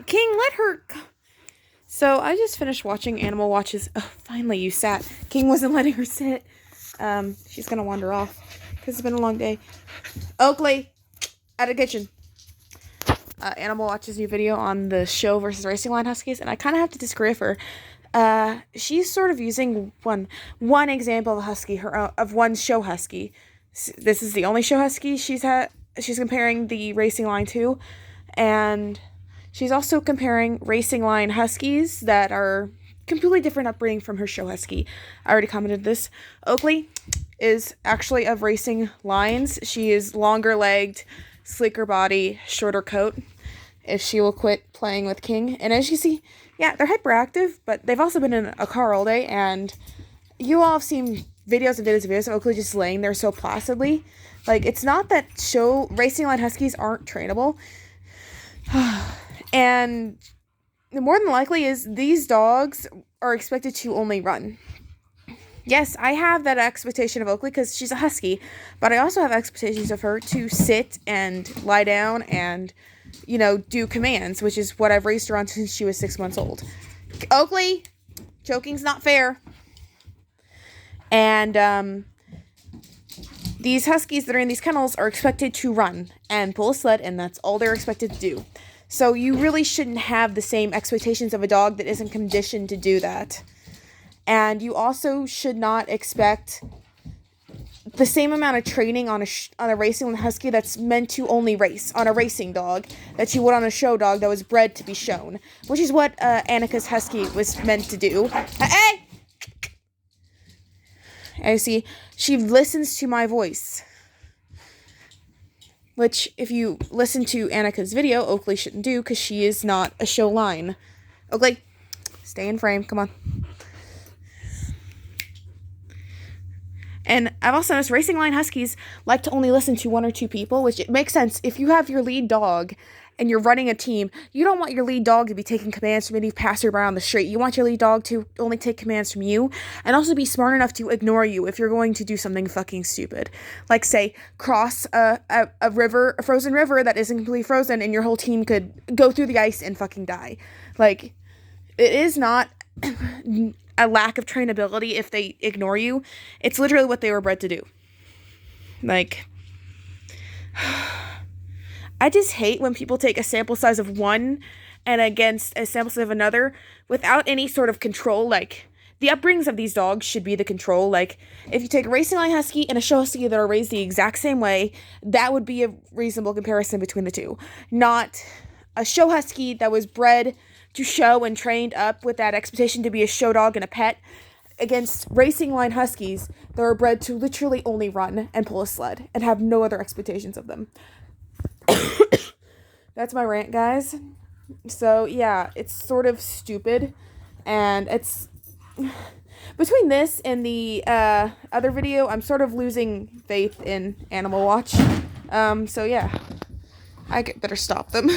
King, let her... So, I just finished watching Animal Watch's... Oh, finally, you sat. King wasn't letting her sit. She's gonna wander off. Because it's been a long day. Oakley! Out of the kitchen. Animal Watch's new video on the show versus racing line huskies, and I kind of have to disagree with her. She's sort of using one example of a husky, of one show husky. This is the only show husky she's comparing the racing line to, and she's also comparing racing line huskies that are completely different upbringing from her show husky. I already commented this. Oakley is actually of racing lines. She is longer legged, sleeker body, shorter coat. If she will quit playing with King. And as you see, yeah, they're hyperactive, but they've also been in a car all day, and you all have seen videos of Oakley just laying there so placidly. Like, it's not that racing line huskies aren't trainable. And more than likely is these dogs are expected to only run. Yes, I have that expectation of Oakley because she's a husky, but I also have expectations of her to sit and lie down and, do commands, which is what I've raised her on since she was 6 months old. Oakley, choking's not fair. And these huskies that are in these kennels are expected to run and pull a sled, and that's all they're expected to do. So you really shouldn't have the same expectations of a dog that isn't conditioned to do that. And you also should not expect the same amount of training on a racing husky that's meant to only race on a racing dog that you would on a show dog that was bred to be shown, which is what Annika's husky was meant to do. Hey! I see. She listens to my voice. Which, if you listen to Annika's video, Oakley shouldn't do, because she is not a show line. Oakley, stay in frame. Come on. And I've also noticed racing line huskies like to only listen to one or two people, which it makes sense. If you have your lead dog and you're running a team, you don't want your lead dog to be taking commands from any passerby on the street. You want your lead dog to only take commands from you and also be smart enough to ignore you if you're going to do something fucking stupid. Like, say, cross a frozen river that isn't completely frozen, and your whole team could go through the ice and fucking die. Like, it is not a lack of trainability if they ignore you. It's literally what they were bred to do. Like, I just hate when people take a sample size of one and against a sample size of another without any sort of control. Like, the upbringings of these dogs should be the control. Like, if you take a racing line husky and a show husky that are raised the exact same way, that would be a reasonable comparison between the two. Not a show husky that was bred to show and trained up with that expectation to be a show dog and a pet against racing line huskies that are bred to literally only run and pull a sled and have no other expectations of them. That's my rant, guys. So, yeah, it's sort of stupid, and it's... Between this and the other video, I'm sort of losing faith in Animal Watch. So, yeah, I better stop them.